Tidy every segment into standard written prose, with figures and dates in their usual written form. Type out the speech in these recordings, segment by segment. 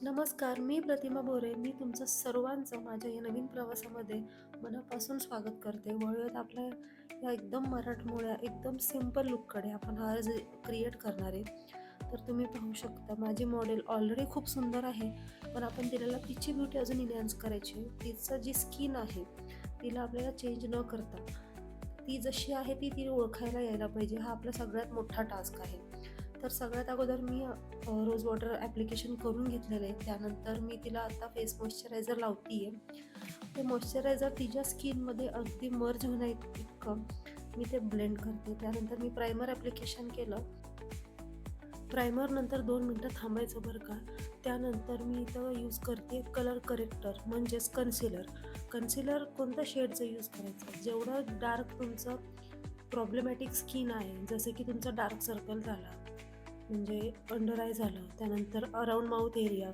नमस्कार, मी प्रतिमा बोरे. मी तुमचं सर्वांचं माझ्या या नवीन प्रवासामध्ये मनापासून स्वागत करते. वळूयात आपल्या या एकदम मराठमोळ्या, एकदम सिंपल लूककडे आपण आज क्रिएट करणार आहे. तर तुम्ही पाहू शकता माझी मॉडेल ऑलरेडी खूप सुंदर आहे, पण आपण तिची ब्युटी अजून एन्हान्स करायची आहे. तिचं जी स्किन आहे, तिला आपल्याला चेंज न करता ती जशी आहे ती ओळखायला यायला पाहिजे. हा आपला सगळ्यात मोठा टास्क आहे. तर सगळ्यात अगोदर मी रोज वॉटर ॲप्लिकेशन करून घेतलेलं आहे. त्यानंतर मी तिला आता फेस मॉइश्चरायझर लावते आहे. ते मॉइश्चरायझर तिच्या स्किनमध्ये अगदी मर्ज इतकं मी ते ब्लेंड करते. त्यानंतर मी प्रायमर ॲप्लिकेशन केलं. प्रायमर नंतर 2 मिनटं थांबायचं बरं का. त्यानंतर मी इथं यूज करते कलर करेक्टर म्हणजेच कन्सिलर कोणत्या शेडचं यूज करायचं, जेवढं डार्क तुमचं प्रॉब्लेमॅटिक स्किन आहे, जसं की तुमचा डार्क सर्कल झाला, म्हणजे अंडर आय झालं, त्यानंतर अराउंड माउथ एरिया,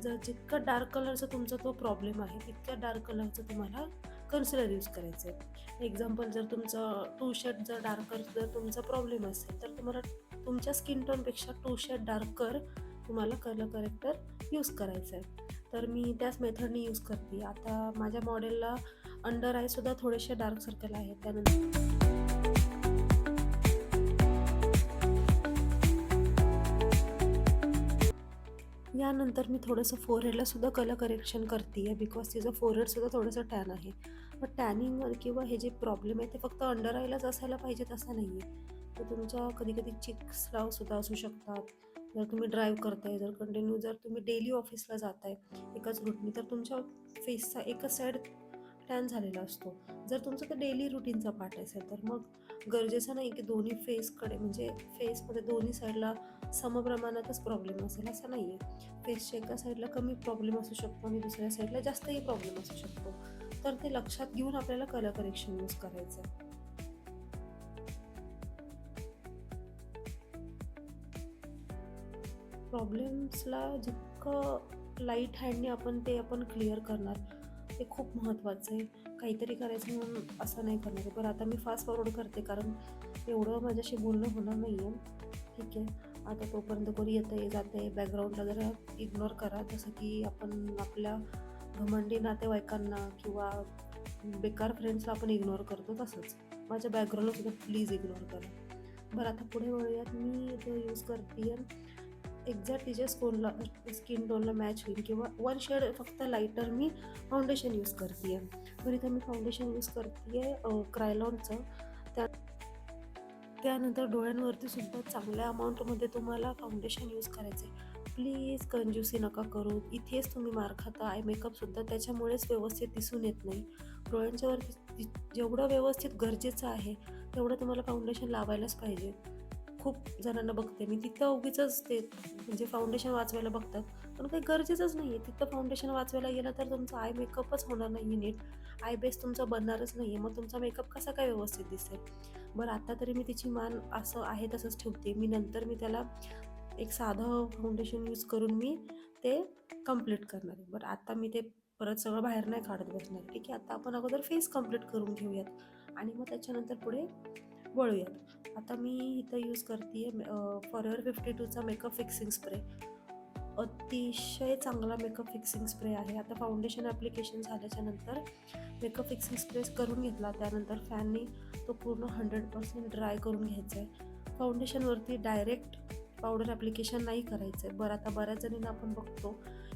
जर जितकं डार्क कलरचा तुमचा तो प्रॉब्लेम आहे तितक्या डार्क कलरचं तुम्हाला कन्सिलर यूज करायचं आहे. एक्झाम्पल, जर तुमचं टू शेड जर डार्कर जर तुमचा प्रॉब्लेम असेल तर तुम्हाला तुमच्या स्किन टोनपेक्षा टू शेड डार्कर तुम्हाला कलर करेक्टर यूज करायचं आहे. तर मी त्याच मेथडने यूज करते. आता माझ्या मॉडेलला अंडर आयसुद्धा थोडेसे डार्क सर्कल आहेत. यानंतर मी थोडंसं फोरहेडला सुद्धा कलर करेक्शन करते आहे, बिकॉज तिचं फोरहेडसुद्धा थोडंसं टॅन आहे. पण टॅनिंग किंवा हे जे प्रॉब्लेम आहे ते फक्त अंडर आयलाच असायला पाहिजेत असं नाही आहे. तर तुमच्या कधी चिक्सला सुद्धा असू शकतात. जर तुम्ही ड्राईव्ह करताय, जर तुम्ही डेली ऑफिसला जाताय एकाच रूटनी, तर तुमच्या फेसचा एकच साईड टॅन झालेला असतो. जर तुमचं ते डेली रुटीनचा पार्ट असेल तर मग गरजेचं नाही की दोन्ही फेसकडे, म्हणजे फेसमध्ये दोन्ही साईडला समप्रमाणातच प्रॉब्लेम असेल असं नाही आहे. फेसच्या एका साईडला कमी प्रॉब्लेम असू शकतो आणि दुसऱ्या साईडला जास्तही प्रॉब्लेम असू शकतो. तर ते लक्षात घेऊन आपल्याला कलर करेक्शन यूज करायचं आहे. प्रॉब्लेम्सला जितकं लाईट हँडने आपण क्लिअर करणार ते खूप महत्त्वाचं आहे. काहीतरी करायचं म्हणून असं नाही करणार आहे. पण आता मी फास्ट फॉरवर्ड करते, कारण एवढं माझ्याशी बोलणं होणार नाही आहे. ठीक आहे, आता तोपर्यंत कोणी येतंय जातंय बॅकग्राऊंडला जरा इग्नोर करा. जसं की आपण आपल्या घमंडी नातेवाईकांना किंवा बेकार फ्रेंड्सला आपण इग्नोर करतो, तसंच माझ्या बॅकग्राऊंडला सुद्धा प्लीज इग्नोर करा. बरं, आता पुढे वळूयात. मी इथं यूज करते एक्झॅक्ट तिच्या स्किन टोनला मॅच होईल किंवा वन शेड फक्त लाईटर मी फाउंडेशन यूज करते आहे. बरं, इथं मी फाउंडेशन यूज करते आहे क्रायलॉनचं. त्यानंतर डोळ्यांवरती सुद्धा चांगल्या अमाऊंटमध्ये तुम्हाला फाउंडेशन यूज करायचं आहे. प्लीज कंजूसी नका करू. इथेच तुम्ही मार खाता. आय मेकअपसुद्धा त्याच्यामुळेच व्यवस्थित दिसून येत नाही. डोळ्यांच्यावरती जेवढं व्यवस्थित गरजेचं आहे तेवढं तुम्हाला फाउंडेशन लावायलाच पाहिजे. खूप जणांना बघते मी, तिथं उगीचच ते म्हणजे फाउंडेशन वाचवायला बघतात, पण काही गरजेचंच नाही आहे. तिथं फाउंडेशन वाचवायला गेलं तर तुमचा आय मेकअपच होणार नाही आहे नीट. आय बेस तुमचा बनणारच नाही आहे. मग तुमचा मेकअप कसा काय व्यवस्थित दिसेल? बरं, आता तरी मी तिची मान असं आहे तसंच ठेवते. नंतर मी त्याला एक साधं फाउंडेशन यूज करून मी ते कंप्लीट करणार आहे. बरं, आता मी ते परत सगळं बाहेर नाही काढत बसणार. ठीक आहे, आता आपण अगोदर फेस कंप्लीट करून घेऊयात आणि मग त्याच्यानंतर पुढे वळूयात. आता मी इथं यूज करते फॉरएव्हर 52चा मेकअप फिक्सिंग स्प्रे. अतिशय चांगला मेकअप फिक्सिंग स्प्रे आहे. आता फाउंडेशन ॲप्लिकेशन झाल्याच्या नंतर मेकअप फिक्सिंग स्प्रे करून घेतला. त्यानंतर फॅननी तो पूर्ण 100% ड्राय करून घ्यायचा आहे. फाउंडेशनवरती डायरेक्ट पावडर ॲप्लिकेशन नाही करायचं आहे. बरं, आता बऱ्याच जणींना आपण बघतो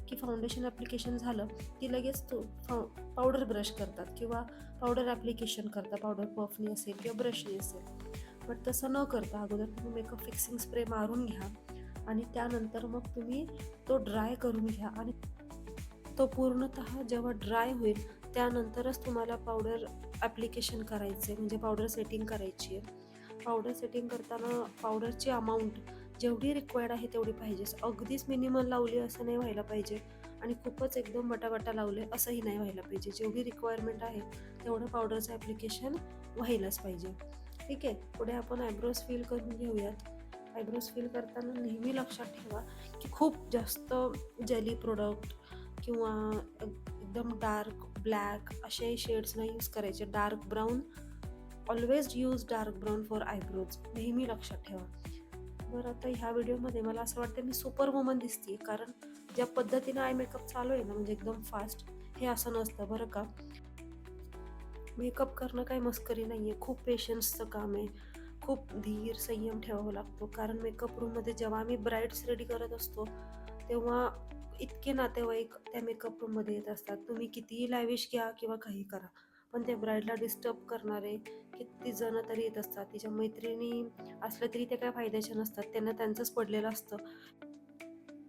की फाउंडेशन ॲप्लिकेशन झालं की लगेच तो पावडर ब्रश करतात किंवा पावडर ॲप्लिकेशन करतात, पावडर पफनी असेल किंवा ब्रशनी असेल. बट तसं न करता अगोदर तुम्ही मेकअप फिक्सिंग स्प्रे मारून घ्या आणि त्यानंतर मग तुम्ही तो ड्राय करून घ्या आणि तो पूर्णतः जेव्हा ड्राय होईल त्यानंतरच तुम्हाला पावडर ॲप्लिकेशन करायचे, म्हणजे पावडर सेटिंग करायची आहे. पावडर सेटिंग करताना पावडरची अमाऊंट जेवढी रिक्वायर्ड आहे तेवढी पाहिजे. अगदीच मिनिमल लावली असं नाही व्हायला पाहिजे आणि खूपच एकदम वटावटा लावले असंही नाही व्हायला पाहिजे. जेवढी रिक्वायरमेंट आहे तेवढं पावडरचं ॲप्लिकेशन व्हायलाच पाहिजे. ठीक आहे, पुढे आपण आयब्रोज फिल करून घेऊयात. आयब्रोज फिल करताना नेहमी लक्षात ठेवा की खूप जास्त जेली प्रोडक्ट किंवा एकदम डार्क ब्लॅक असे शेड्स नाही यूज करायचे. Dark brown, always use dark brown for eyebrows, नेहमी लक्षात ठेवा. बरं, आता ह्या व्हिडिओमध्ये मला असं वाटतं मी सुपर वुमन दिसते, कारण ज्या पद्धतीनं आय मेकअप चालू आहे ना, म्हणजे एकदम फास्ट, हे असं नसतं बरं का. मेकअप करणं काही मस्करी नाही आहे, खूप पेशन्सचं काम आहे, खूप धीर संयम ठेवावा लागतो. कारण मेकअप रूममध्ये जेव्हा आम्ही ब्राईड्स रेडी करत असतो तेव्हा इतके नातेवाईक त्या मेकअप रूममध्ये येत असतात. तुम्ही कितीही लॅविश घ्या किंवा काही करा, पण त्या ब्राईडला डिस्टर्ब करणारे किती जण तरी येत असतात. तिच्या मैत्रिणी असल्या तरी त्या काय फायद्याच्या नसतात, त्यांना त्यांचंच पडलेलं असतं.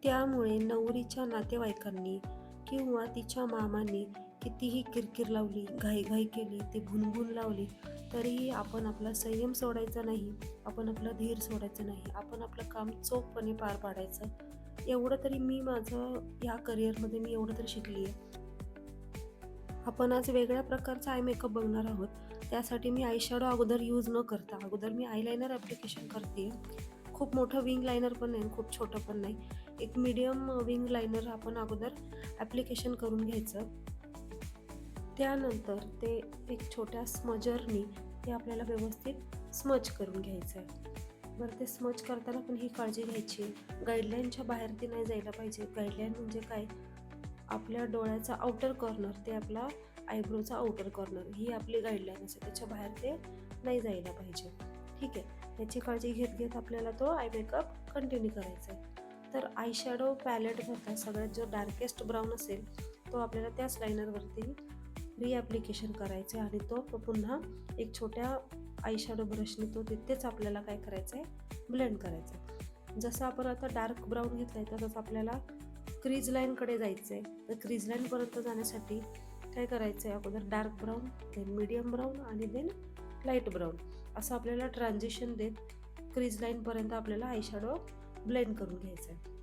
त्यामुळे नवरीच्या नातेवाईकांनी किंवा तिच्या मामांनी कितीही किरकिर लावली, घाईघाई केली, ती भुणभुण लावली, तरीही आपण आपला संयम सोडायचा नाही, आपण आपला धीर सोडायचा नाही, आपण आपलं काम चोखपणे पार पाडायचं. एवढं तरी मी माझं ह्या करिअरमध्ये मी एवढं तरी शिकली आहे. आपण आज वेगळ्या प्रकारचा आय मेकअप बघणार आहोत. त्यासाठी मी आयशॅडो अगोदर यूज न करता अगोदर मी आयलायनर ॲप्लिकेशन करते. खूप मोठं विंग लायनर पण नाही, खूप छोटं पण नाही. एक मीडियम विंग लायनर आपण अगोदर ॲप्लिकेशन करून घ्यायचं. त्यानंतर ते एक छोट्या स्मजरनी ते आपल्याला व्यवस्थित स्मज करून घ्यायचं आहे. बरं, ते स्मज करताना पण ही काळजी घ्यायची आहे, गाईडलाईनच्या बाहेर ते नाही जायला पाहिजे. गाईडलाईन म्हणजे काय, आपल्या डोळ्याचा आउटर कॉर्नर ते आपला आयब्रोचा आउटर कॉर्नर ही आपली गाईडलाईन असते, त्याच्या बाहेर ते नाही जायला पाहिजे. ठीक आहे, याची काळजी घेत घेत आपल्याला तो आय मेकअप कंटिन्यू करायचा आहे. तर आयशॅडो पॅलेटमधला सगळ्यात जो डार्केस्ट ब्राऊन असेल तो आपल्याला त्याच लायनरवरती रिॲप्लिकेशन करायचं आहे आणि तो पुन्हा एक छोट्या आयशॅडो ब्रशने तो तिथेच आपल्याला काय करायचं आहे, ब्लेंड करायचं आहे. जसं आपण आता डार्क ब्राऊन घेतला आहे तसंच आपल्याला क्रीज लाईनकडे जायचं आहे. तर क्रीज लाईनपर्यंत जाण्यासाठी काय करायचं आहे, अगोदर dark brown, then medium brown आणि देन लाईट ब्राऊन, असं आपल्याला ट्रान्झिशन देत क्रीज लाईनपर्यंत आपल्याला आयशॅडो ब्लेंड करून घ्यायचं आहे.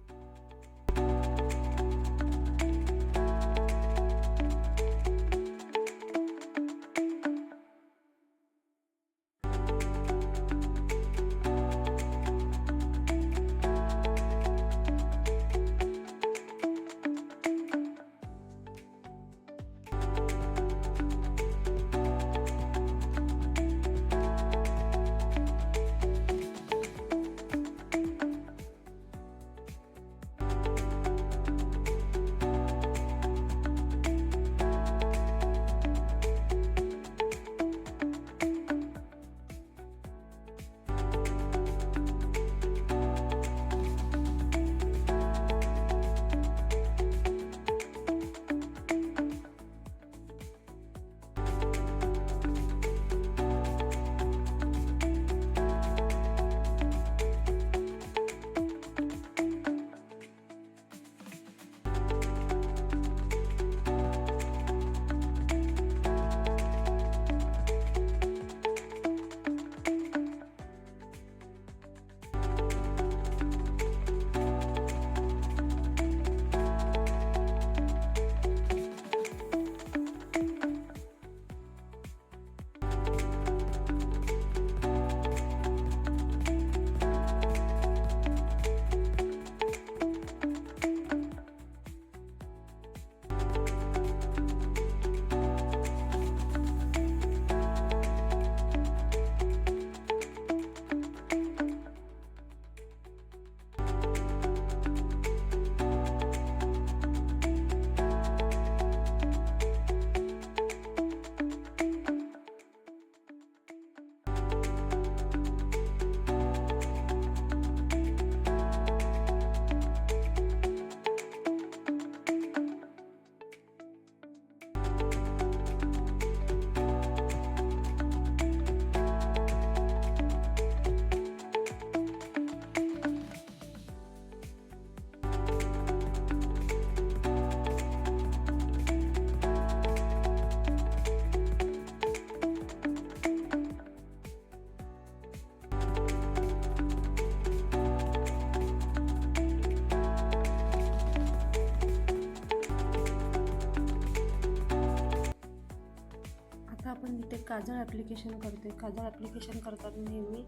आपण इथे काजळ ॲप्लिकेशन करते. काजळ ॲप्लिकेशन करताना नेहमी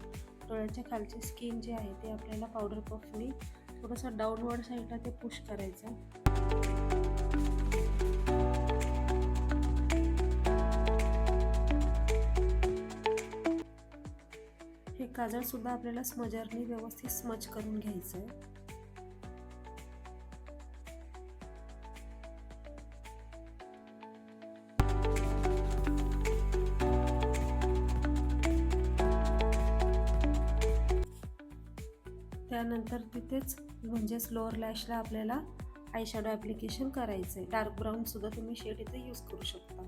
डोळ्याच्या खालची स्किन जी आहे ते आपल्याला पावडर पफनी थोडंसं डाऊनवर्ड साईडला ते पुश करायचं. हे काजळसुद्धा आपल्याला स्मजरनी व्यवस्थित स्मज करून घ्यायचं आहे. त्यानंतर तिथेच म्हणजेच लोअर लॅशला आपल्याला आय शॅडो ॲप्लिकेशन करायचं आहे. डार्क ब्राऊन सुद्धा तुम्ही शेड इथे यूज करू शकता.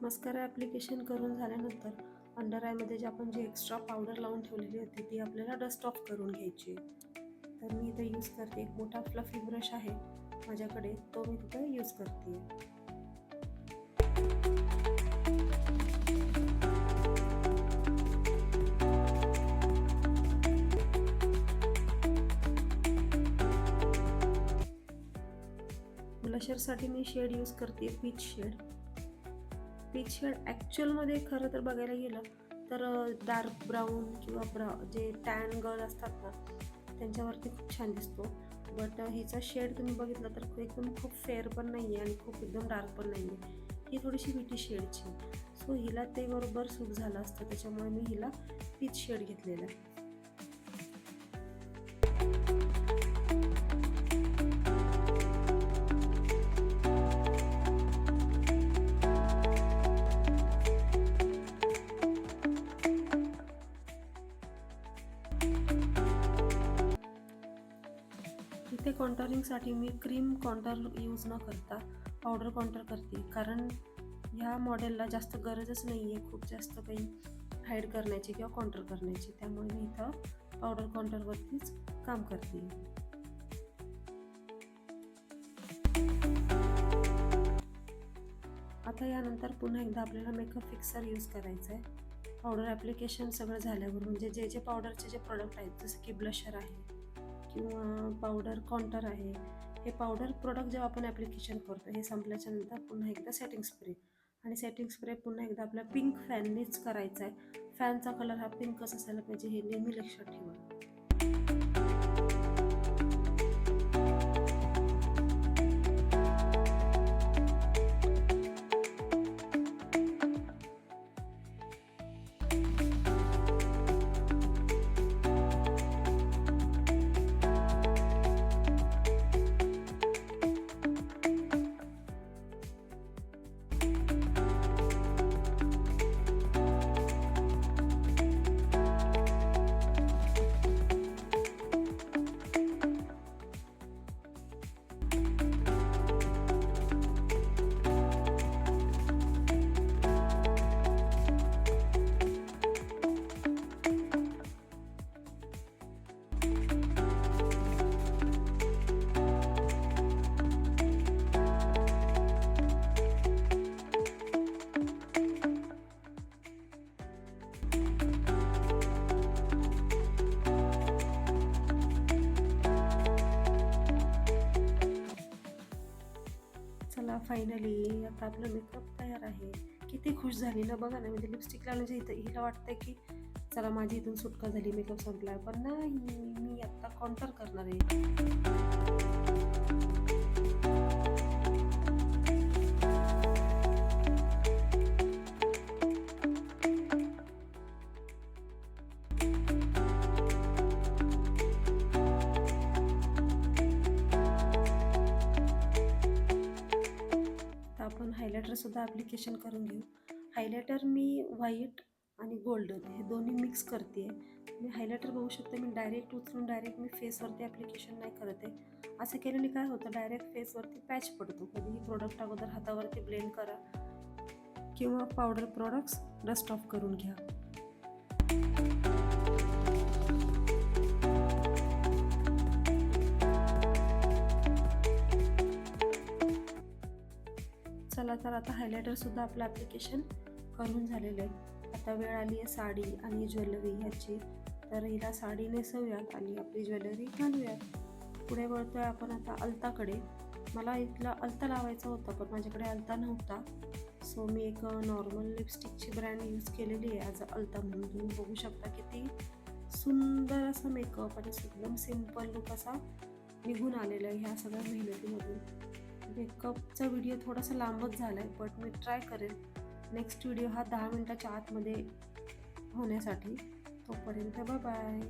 मस्कारा ॲप्लिकेशन करून झाल्यानंतर अंडर आयमध्ये जी एक्स्ट्रा पावडर लावून ठेवलेली होती ती आपल्याला डस्ट ऑफ करून घ्यायची. तर मी इथे यूज करते एक मोठा फ्लफी ब्रश आहे माझ्याकडे, तो मी तिथे यूज करते. ब्लशरसाठी मी शेड यूज करते पीच शेड. पीच शेड ॲक्च्युअलमध्ये खरं तर बघायला गेलं तर डार्क ब्राऊन किंवा जे टॅन गर्ल असतात ना त्यांच्यावरती खूप छान दिसतो. बट हिचा शेड तुम्ही बघितलं तर एकदम खूप फेअर पण नाही आहे आणि खूप एकदम डार्क पण नाही आहे. ही थोडीशी विटी शेडची, सो हिला ते बरोबर सूट झालं असतं, त्याच्यामुळे मी हिला पीच शेड घेतलेला आहे. इथे कॉन्टरिंगसाठी मी क्रीम कॉन्टर यूज न करता पावडर कॉन्टर करते, कारण ह्या मॉडेलला जास्त गरजच नाही आहे खूप जास्त काही हाईड करण्याची किंवा कॉन्टर करण्याची, त्यामुळे मी इथं पावडर कॉन्टरवरतीच काम करते. आता यानंतर पुन्हा एकदा आपल्याला मेकअप फिक्सर यूज करायचं आहे. पावडर ॲप्लिकेशन सगळं झाल्यावर म्हणजे जे पावडरचे जे प्रोडक्ट आहेत जसं की ब्लशर आहे किंवा पावडर कॉन्टर आहे, हे पावडर प्रोडक्ट जेव्हा आपण ॲप्लिकेशन करतो हे संपल्याच्या नंतर पुन्हा एकदा सेटिंग स्प्रे, आणि सेटिंग स्प्रे पुन्हा एकदा आपल्या पिंक फॅननीच करायचा आहे. फॅनचा कलर हा पिंकच असायला पाहिजे, हे नेहमी लक्षात ठेवा. चला फायनली आता आपलं मेकअप तयार आहे. किती खुश झाली ना, बघा ना, म्हणजे लिपस्टिक लावल्याच्या इथं हिला वाटतंय की चला माझी इथून सुटका झाली, मेकअप संपला, पण नाही, मी आता कॉन्टर करणार आहे. आपण हायलायटरसुद्धा ॲप्लिकेशन करून घेऊ. हायलायटर मी व्हाईट आणि गोल्डन हे दोन्ही मिक्स करते आहे. मी हायलायटर बघू शकते, मी डायरेक्ट उचलून डायरेक्ट मी फेसवरती ॲप्लिकेशन नाही करत आहे. असं केल्याने काय होतं, डायरेक्ट फेसवरती पॅच पडतो. कधीही प्रोडक्ट अगोदर हातावरती ब्लेंड करा किंवा पावडर प्रोडक्ट्स डस्ट ऑफ करून घ्या. चला तर आता हायलायटरसुद्धा आपलं ॲप्लिकेशन करून झालेलं आहे. आता वेळ आली आहे साडी आणि ज्वेलरी ह्याची, तर हिला साडी नेसवूयात आणि आपली ज्वेलरी घालूयात. पुढे वळतोय आपण आता अलताकडे. मला इथला अलता लावायचा होता पण माझ्याकडे अलता नव्हता. सो मी एक नॉर्मल लिपस्टिकची ब्रँड यूज केलेली आहे ॲज अ अलता म्हणून. तुम्ही बघू शकता किती सुंदर असा मेकअप आणि एकदम सिम्पल लुक असा निघून आलेला आहे ह्या सगळ्या मेहनतीमधून. मेकअपचा व्हिडिओ थोडासा लांबच झाला आहे बट मी ट्राय करेन नेक्स्ट व्हिडिओ हा 10 मिनटाच्या आतमध्ये होण्यासाठी. तोपर्यंत बाय बाय.